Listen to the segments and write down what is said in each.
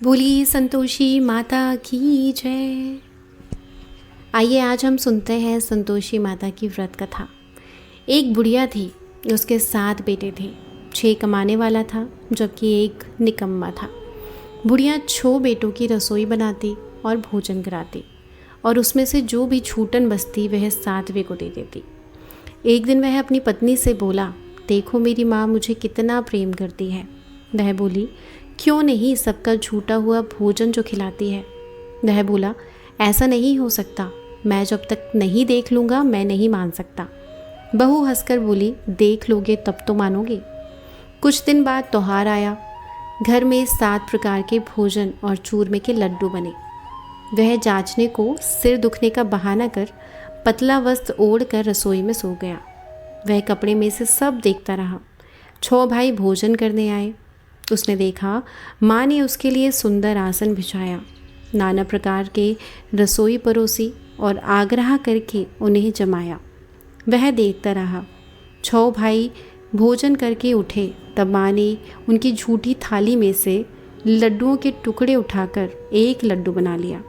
बोली संतोषी माता की जय। आइए आज हम सुनते हैं संतोषी माता की व्रत कथा। एक बुढ़िया थी, उसके 7 बेटे थे। 6 कमाने वाला था जबकि एक निकम्मा था। बुढ़िया 6 बेटों की रसोई बनाती और भोजन कराती और उसमें से जो भी छूटन बचती वह 7वें को दे देती। एक दिन वह अपनी पत्नी से बोला, देखो मेरी माँ मुझे कितना प्रेम करती है। वह बोली, क्यों नहीं सबका छूटा हुआ भोजन जो खिलाती है। वह बोला, ऐसा नहीं हो सकता, मैं जब तक नहीं देख लूँगा मैं नहीं मान सकता। बहू हंसकर बोली, देख लोगे तब तो मानोगे। कुछ दिन बाद त्योहार आया। घर में 7 प्रकार के भोजन और चूरमे के लड्डू बने। वह जांचने को सिर दुखने का बहाना कर पतला वस्त्र ओढ़ कर रसोई में सो गया। वह कपड़े में से सब देखता रहा। 6 भाई भोजन करने आए। उसने देखा माँ ने उसके लिए सुंदर आसन बिछाया, नाना प्रकार के रसोई परोसी और आग्रह करके उन्हें जमाया। वह देखता रहा। 6 भाई भोजन करके उठे तब माँ ने उनकी झूठी थाली में से लड्डुओं के टुकड़े उठाकर एक लड्डू बना लिया।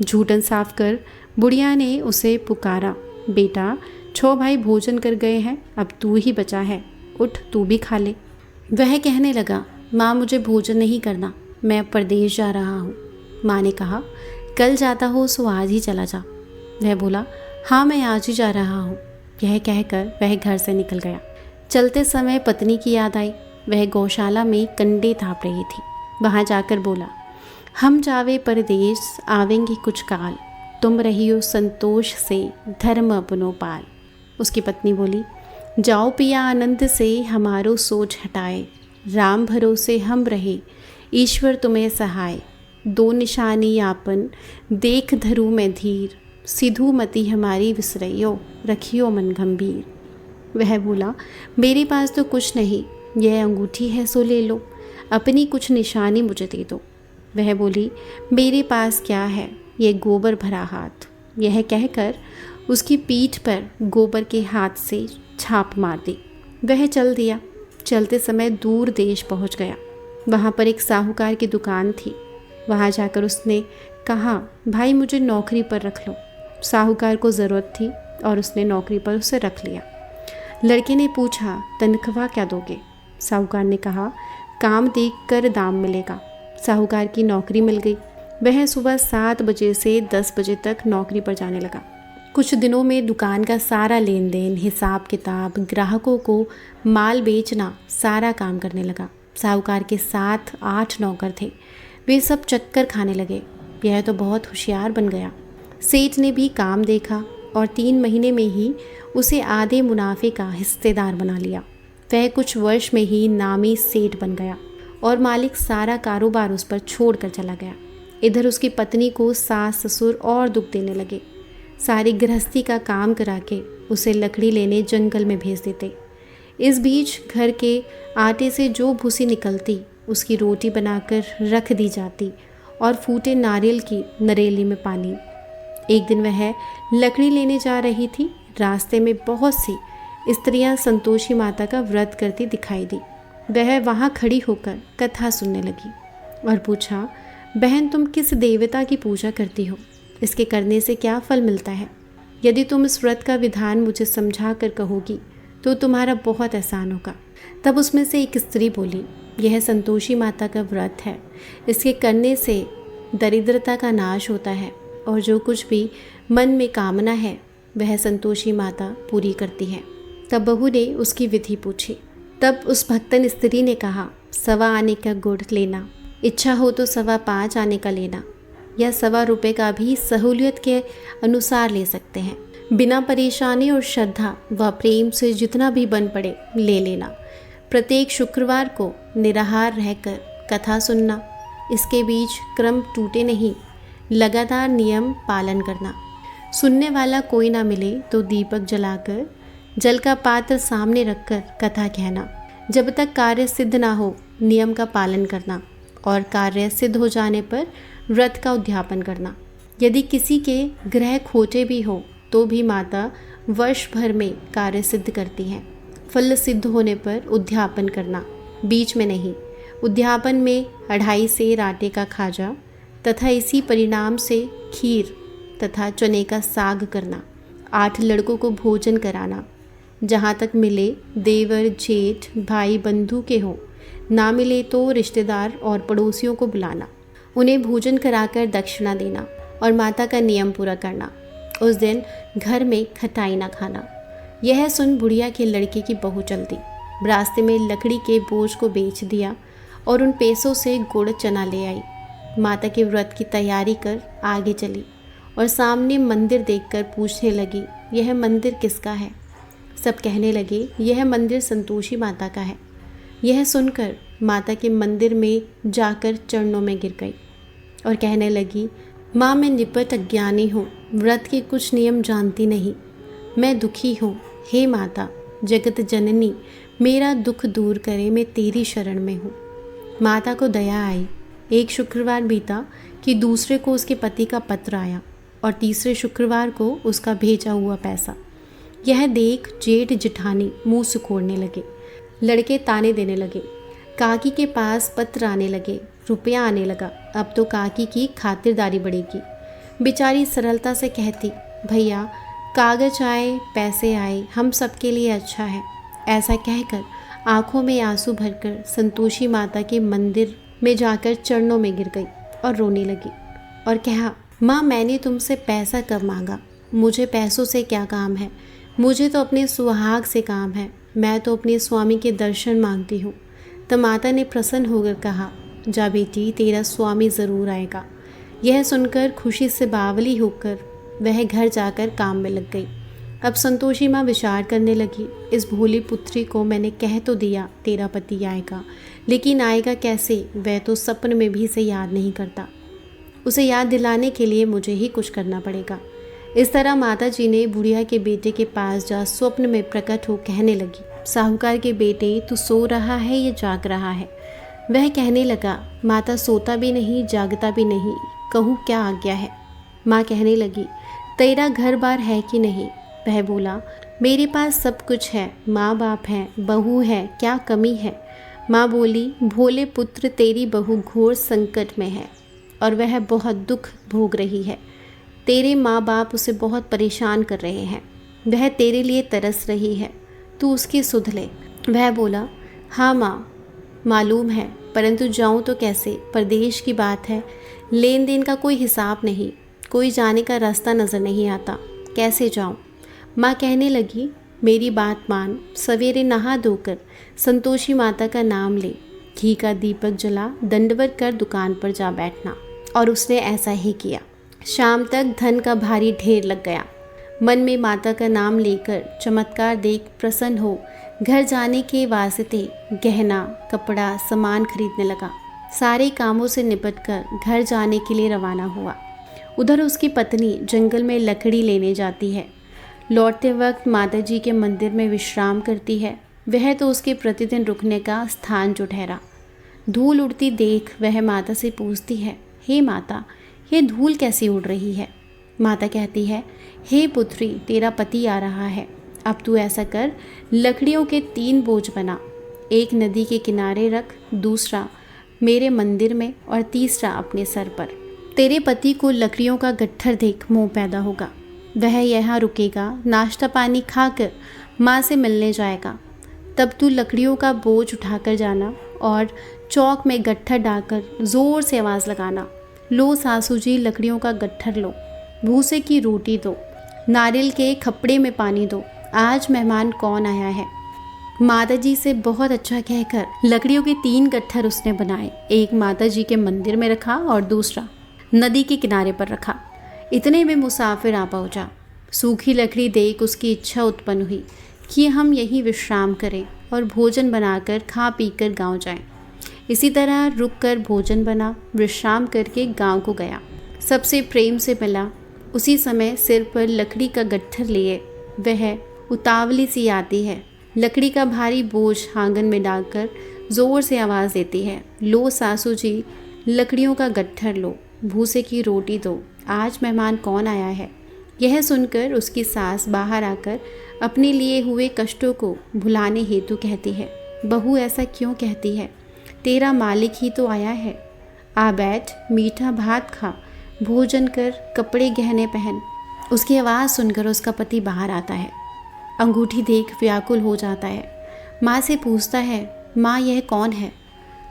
झूठन साफ कर बुढ़िया ने उसे पुकारा, बेटा 6 भाई भोजन कर गए हैं, अब तू ही बचा है, उठ तू भी खा ले। वह कहने लगा, माँ मुझे भोजन नहीं करना, मैं परदेश जा रहा हूँ। माँ ने कहा, कल जाता हो सो आज ही चला जा। वह बोला, हाँ मैं आज ही जा रहा हूँ। यह कहकर वह घर से निकल गया। चलते समय पत्नी की याद आई। वह गौशाला में कंडे थाप रही थी। वहाँ जाकर बोला, हम जावे परदेश आवेंगे कुछ काल, तुम रहियो संतोष से धर्म अपनो पाल। उसकी पत्नी बोली, जाओ पिया आनंद से हमारो सोच हटाए, राम भरोसे हम रहे ईश्वर तुम्हें सहाय। 2 निशानी आपन देख धरू में धीर, सिधु मति हमारी विसरइयो रखियो मन गंभीर। वह बोला, मेरे पास तो कुछ नहीं, यह अंगूठी है सो ले लो, अपनी कुछ निशानी मुझे दे दो। वह बोली, मेरे पास क्या है, ये गोबर भरा हाथ। यह कहकर उसकी पीठ पर गोबर के हाथ से छाप मार दी। वह चल दिया। चलते समय दूर देश पहुंच गया। वहाँ पर एक साहूकार की दुकान थी। वहाँ जाकर उसने कहा, भाई मुझे नौकरी पर रख लो। साहूकार को ज़रूरत थी और उसने नौकरी पर उसे रख लिया। लड़के ने पूछा, तनख्वाह क्या दोगे? साहूकार ने कहा, काम देख कर दाम मिलेगा। साहूकार की नौकरी मिल गई। वह सुबह 7 बजे से 10 बजे तक नौकरी पर जाने लगा। कुछ दिनों में दुकान का सारा लेन देन, हिसाब किताब, ग्राहकों को माल बेचना, सारा काम करने लगा। साहूकार के 7-8 नौकर थे। वे सब चक्कर खाने लगे। यह तो बहुत होशियार बन गया। सेठ ने भी काम देखा और 3 महीने में ही उसे आधे मुनाफे का हिस्सेदार बना लिया। वह कुछ वर्ष में ही नामी सेठ बन गया और मालिक सारा कारोबार उस पर छोड़ कर चला गया। इधर उसकी पत्नी को सास ससुर और दुख देने लगे। सारी गृहस्थी का काम करा के उसे लकड़ी लेने जंगल में भेज देते। इस बीच घर के आटे से जो भूसी निकलती उसकी रोटी बनाकर रख दी जाती और फूटे नारियल की नरेली में पानी। एक दिन वह लकड़ी लेने जा रही थी। रास्ते में बहुत सी स्त्रियां संतोषी माता का व्रत करती दिखाई दी। वह वहाँ खड़ी होकर कथा सुनने लगी और पूछा, बहन तुम किस देवता की पूजा करती हो? इसके करने से क्या फल मिलता है? यदि तुम इस व्रत का विधान मुझे समझा कर कहोगी तो तुम्हारा बहुत एहसान होगा। तब उसमें से एक स्त्री बोली, यह संतोषी माता का व्रत है। इसके करने से दरिद्रता का नाश होता है और जो कुछ भी मन में कामना है वह संतोषी माता पूरी करती है। तब बहू ने उसकी विधि पूछी। तब उस भक्तन स्त्री ने कहा, 1.25 आने का गुड़ लेना, इच्छा हो तो 5.25 आने का लेना, या 1.25 रुपये का भी सहूलियत के अनुसार ले सकते हैं। बिना परेशानी और श्रद्धा व प्रेम से जितना भी बन पड़े ले लेना। प्रत्येक शुक्रवार को निराहार रहकर कथा सुनना। इसके बीच क्रम टूटे नहीं, लगातार नियम पालन करना। सुनने वाला कोई ना मिले तो दीपक जलाकर जल का पात्र सामने रखकर कथा कहना। जब तक कार्य सिद्ध ना हो नियम का पालन करना और कार्य सिद्ध हो जाने पर व्रत का उद्यापन करना। यदि किसी के ग्रह खोटे भी हो तो भी माता वर्ष भर में कार्य सिद्ध करती हैं। फल सिद्ध होने पर उद्यापन करना, बीच में नहीं। उद्यापन में 2.5 सेर आटे का खाजा तथा इसी परिणाम से खीर तथा चने का साग करना, 8 लड़कों को भोजन कराना, जहाँ तक मिले देवर जेठ भाई बंधु के हों, ना मिले तो रिश्तेदार और पड़ोसियों को बुलाना, उन्हें भोजन कराकर दक्षिणा देना और माता का नियम पूरा करना। उस दिन घर में खटाई ना खाना। यह सुन बुढ़िया के लड़के की बहू चल दी। रास्ते में लकड़ी के बोझ को बेच दिया और उन पैसों से गुड़ चना ले आई। माता के व्रत की तैयारी कर आगे चली और सामने मंदिर देखकर पूछने लगी, यह मंदिर किसका है? सब कहने लगे, यह मंदिर संतोषी माता का है। यह सुनकर माता के मंदिर में जाकर चरणों में गिर गई और कहने लगी, माँ मैं निपट अज्ञानी हूँ, व्रत के कुछ नियम जानती नहीं, मैं दुखी हूँ। हे माता जगत जननी, मेरा दुख दूर करे, मैं तेरी शरण में हूँ। माता को दया आई। एक शुक्रवार बीता कि दूसरे को उसके पति का पत्र आया और तीसरे शुक्रवार को उसका भेजा हुआ पैसा। यह देख जेठ जिठानी मुंह सुकोड़ने लगे। लड़के ताने देने लगे। काकी के पास पत्र आने लगे, रुपया आने लगा। अब तो काकी की खातिरदारी बढ़ेगी। बेचारी सरलता से कहती, भैया कागज आए पैसे आए, हम सबके लिए अच्छा है। ऐसा कहकर आंखों में आंसू भरकर संतोषी माता के मंदिर में जाकर चरणों में गिर गई और रोने लगी और कहा, माँ मैंने तुमसे पैसा कब मांगा? मुझे पैसों से क्या काम है? मुझे तो अपने सुहाग से काम है। मैं तो अपने स्वामी के दर्शन मांगती हूँ। तब माता ने प्रसन्न होकर कहा, जा बेटी तेरा स्वामी ज़रूर आएगा। यह सुनकर खुशी से बावली होकर वह घर जाकर काम में लग गई। अब संतोषी माँ विचार करने लगी, इस भोली पुत्री को मैंने कह तो दिया तेरा पति आएगा, लेकिन आएगा कैसे? वह तो सपन में भी इसे याद नहीं करता। उसे याद दिलाने के लिए मुझे ही कुछ करना पड़ेगा। इस तरह माता जी ने बुढ़िया के बेटे के पास जा स्वप्न में प्रकट हो कहने लगी, साहूकार के बेटे तू सो रहा है या जाग रहा है? वह कहने लगा, माता सोता भी नहीं जागता भी नहीं, कहूँ क्या आज्ञा है? माँ कहने लगी, तेरा घर बार है कि नहीं? वह बोला, मेरे पास सब कुछ है, माँ बाप हैं, बहू है, क्या कमी है? माँ बोली, भोले पुत्र तेरी बहू घोर संकट में है और वह बहुत दुख भोग रही है। तेरे माँ बाप उसे बहुत परेशान कर रहे हैं। वह तेरे लिए तरस रही है, तू उसकी सुध ले। वह बोला, हाँ माँ मालूम है, परंतु जाऊँ तो कैसे? परदेश की बात है, लेन देन का कोई हिसाब नहीं, कोई जाने का रास्ता नज़र नहीं आता, कैसे जाऊँ? माँ कहने लगी, मेरी बात मान, सवेरे नहा धोकर संतोषी माता का नाम ले, घी का दीपक जला दंडवत कर दुकान पर जा बैठना। और उसने ऐसा ही किया। शाम तक धन का भारी ढेर लग गया। मन में माता का नाम लेकर चमत्कार देख प्रसन्न हो घर जाने के वास्ते गहना कपड़ा सामान खरीदने लगा। सारे कामों से निपटकर घर जाने के लिए रवाना हुआ। उधर उसकी पत्नी जंगल में लकड़ी लेने जाती है। लौटते वक्त माता जी के मंदिर में विश्राम करती है। वह तो उसके प्रतिदिन रुकने का स्थान जो ठहरा। धूल उड़ती देख वह माता से पूछती है, हे माता, ये धूल कैसी उड़ रही है? माता कहती है, हे पुत्री, तेरा पति आ रहा है। अब तू ऐसा कर, लकड़ियों के 3 बोझ बना, एक नदी के किनारे रख, दूसरा मेरे मंदिर में और तीसरा अपने सर पर। तेरे पति को लकड़ियों का गट्ठर देख मोह पैदा होगा। वह यहाँ रुकेगा, नाश्ता पानी खाकर माँ से मिलने जाएगा। तब तू लकड़ियों का बोझ उठाकर जाना और चौक में गट्ठर डालकर ज़ोर से आवाज़ लगाना, लो सासू जी लकड़ियों का गट्ठर लो, भूसे की रोटी दो, नारियल के खपड़े में पानी दो, आज मेहमान कौन आया है। माता जी से बहुत अच्छा कहकर लकड़ियों के 3 गट्ठर उसने बनाए। एक माता जी के मंदिर में रखा और दूसरा नदी के किनारे पर रखा। इतने में मुसाफिर आ पहुंचा। सूखी लकड़ी देख उसकी इच्छा उत्पन्न हुई कि हम यहीं विश्राम करें और भोजन बनाकर खा पीकर गांव जाएं। इसी तरह रुककर भोजन बना, विश्राम करके गांव को गया। सबसे प्रेम से मिला। उसी समय सिर पर लकड़ी का गट्ठर लिए वह उतावली सी आती है। लकड़ी का भारी बोझ आंगन में डालकर ज़ोर से आवाज़ देती है, लो सासू जी लकड़ियों का गट्ठर लो, भूसे की रोटी दो, आज मेहमान कौन आया है। यह सुनकर उसकी सास बाहर आकर अपने लिए हुए कष्टों को भुलाने हेतु कहती है, बहू ऐसा क्यों कहती है? तेरा मालिक ही तो आया है। आ बैठ, मीठा भात खा, भोजन कर, कपड़े गहने पहन। उसकी आवाज़ सुनकर उसका पति बाहर आता है। अंगूठी देख व्याकुल हो जाता है। माँ से पूछता है, माँ यह कौन है?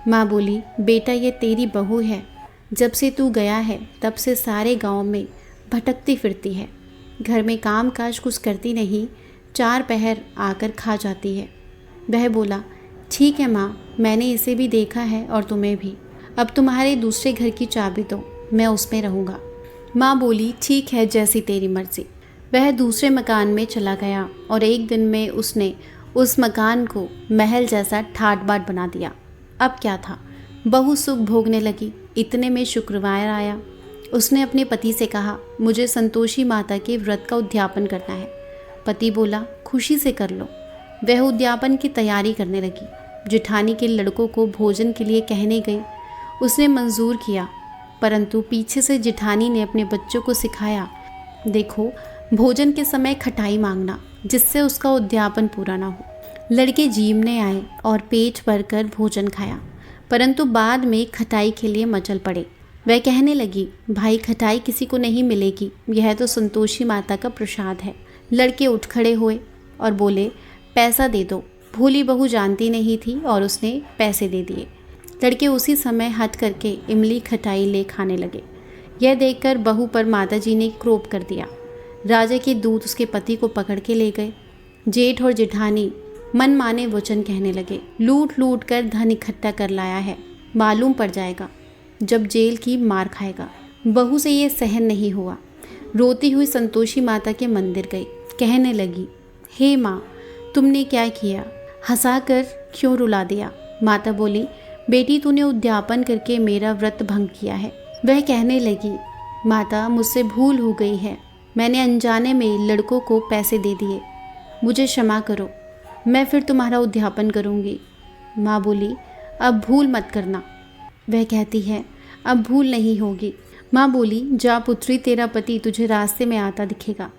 माँ बोली, बेटा ये तेरी बहू है। जब से तू गया है तब से सारे गांव में भटकती फिरती है। घर में काम काज कुछ करती नहीं, 4 पहर आकर खा जाती है। वह बोला, ठीक है माँ, मैंने इसे भी देखा है और तुम्हें भी। अब तुम्हारे दूसरे घर की चाबी दो, मैं उसमें रहूँगा। माँ बोली, ठीक है, जैसी तेरी मर्जी। वह दूसरे मकान में चला गया और एक दिन में उसने उस मकान को महल जैसा ठाट बाट बना दिया। अब क्या था, बहू सुख भोगने लगी। इतने में शुक्रवार आया। उसने अपने पति से कहा, मुझे संतोषी माता के व्रत का उद्यापन करना है। पति बोला, खुशी से कर लो। वह उद्यापन की तैयारी करने लगी। जेठानी के लड़कों को भोजन के लिए कहने गई। उसने मंजूर किया, परंतु पीछे से जेठानी ने अपने बच्चों को सिखाया, देखो भोजन के समय खटाई मांगना, जिससे उसका उद्यापन पूरा ना हो। लड़के जीमने आए और पेट भरकर भोजन खाया, परंतु बाद में खटाई के लिए मचल पड़े। वह कहने लगी, भाई खटाई किसी को नहीं मिलेगी, यह तो संतोषी माता का प्रसाद है। लड़के उठ खड़े हुए और बोले, पैसा दे दो। भोली बहू जानती नहीं थी और उसने पैसे दे दिए। लड़के उसी समय हट करके इमली खटाई ले खाने लगे। यह देखकर बहू पर माताजी ने क्रोध कर दिया। राजा के दूत उसके पति को पकड़ के ले गए। जेठ और जेठानी मन माने वचन कहने लगे, लूट लूट कर धन इकट्ठा कर लाया है, मालूम पड़ जाएगा जब जेल की मार खाएगा। बहू से ये सहन नहीं हुआ। रोती हुई संतोषी माता के मंदिर गई। कहने लगी, हे माँ, तुमने क्या किया? हंसाकर क्यों रुला दिया? माता बोली, बेटी तूने उद्यापन करके मेरा व्रत भंग किया है। वह कहने लगी, माता मुझसे भूल हो गई है, मैंने अनजाने में लड़कों को पैसे दे दिए, मुझे क्षमा करो, मैं फिर तुम्हारा उद्यापन करूँगी। माँ बोली, अब भूल मत करना। वह कहती है, अब भूल नहीं होगी। माँ बोली, जा पुत्री, तेरा पति तुझे रास्ते में आता दिखेगा।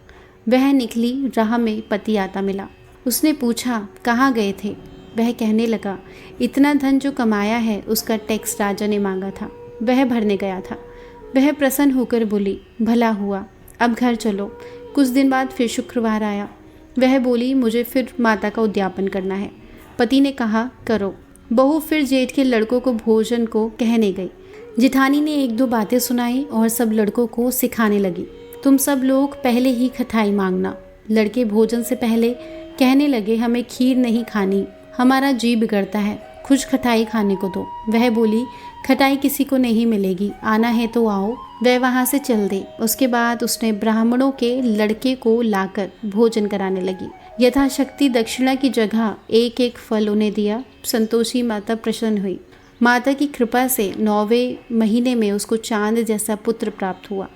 वह निकली, राह में पति आता मिला। उसने पूछा, कहाँ गए थे? वह कहने लगा, इतना धन जो कमाया है उसका टैक्स राजा ने मांगा था, वह भरने गया था। वह प्रसन्न होकर बोली, भला हुआ, अब घर चलो। कुछ दिन बाद फिर शुक्रवार आया। वह बोली, मुझे फिर माता का उद्यापन करना है। पति ने कहा, करो। बहू फिर जेठ के लड़कों को भोजन को कहने गई। जेठानी ने 1-2 बातें सुनाई और सब लड़कों को सिखाने लगी, तुम सब लोग पहले ही खटाई मांगना। लड़के भोजन से पहले कहने लगे, हमें खीर नहीं खानी, हमारा जी बिगड़ता है, कुछ खटाई खाने को दो। वह बोली, खटाई किसी को नहीं मिलेगी, आना है तो आओ। वह वहाँ से चल दी। उसके बाद उसने ब्राह्मणों के लड़के को लाकर भोजन कराने लगी। यथाशक्ति दक्षिणा की जगह 1-1 फल उन्हें दिया। संतोषी माता प्रसन्न हुई। माता की कृपा से 9वें महीने में उसको चांद जैसा पुत्र प्राप्त हुआ।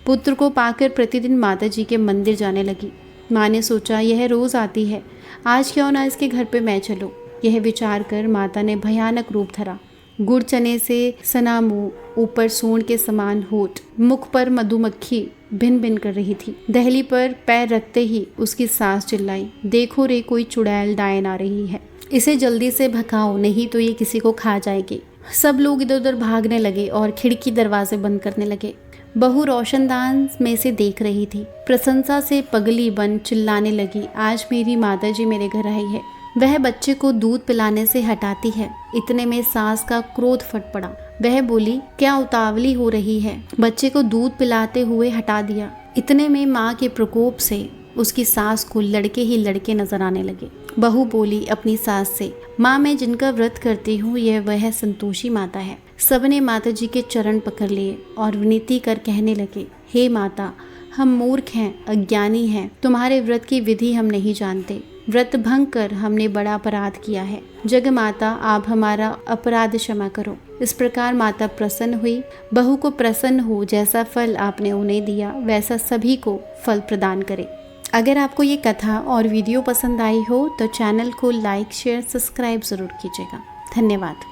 पुत्र को पाकर प्रतिदिन माता जी के मंदिर जाने लगी। माँ ने सोचा, यह रोज़ आती है, आज क्यों ना इसके घर पे मैं चलूँ। यह विचार कर माता ने भयानक रूप धरा। गुड़ चने से सना मुँह, ऊपर सूंड के समान होठ, मुख पर मधुमक्खी भिन भिन कर रही थी। दहली पर पैर रखते ही उसकी सास चिल्लाई, देखो रे, कोई चुड़ैल डायन आ रही है, इसे जल्दी से भगाओ, नहीं तो ये किसी को खा जाएगी। सब लोग इधर उधर भागने लगे और खिड़की दरवाजे बंद करने लगे। बहू रोशनदान में से देख रही थी। प्रशंसा से पगली बन चिल्लाने लगी, आज मेरी माताजी मेरे घर आई है। वह बच्चे को दूध पिलाने से हटाती है। इतने में सास का क्रोध फट पड़ा। वह बोली, क्या उतावली हो रही है? बच्चे को दूध पिलाते हुए हटा दिया। इतने में माँ के प्रकोप से उसकी सास को लड़के ही लड़के नजर आने लगे। बहू बोली अपनी सास से, माँ, मैं जिनका व्रत करती हूँ यह वह संतोषी माता है। सबने माता जी के चरण पकड़ लिए और विनती कर कहने लगे, हे माता, हम मूर्ख हैं, अज्ञानी हैं, तुम्हारे व्रत की विधि हम नहीं जानते। व्रत भंग कर हमने बड़ा अपराध किया है। जग माता, आप हमारा अपराध क्षमा करो। इस प्रकार माता प्रसन्न हुई। बहू को प्रसन्न हो, जैसा फल आपने उन्हें दिया वैसा सभी को फल प्रदान करे। अगर आपको ये कथा और वीडियो पसंद आई हो तो चैनल को लाइक, शेयर, सब्सक्राइब ज़रूर कीजिएगा। धन्यवाद।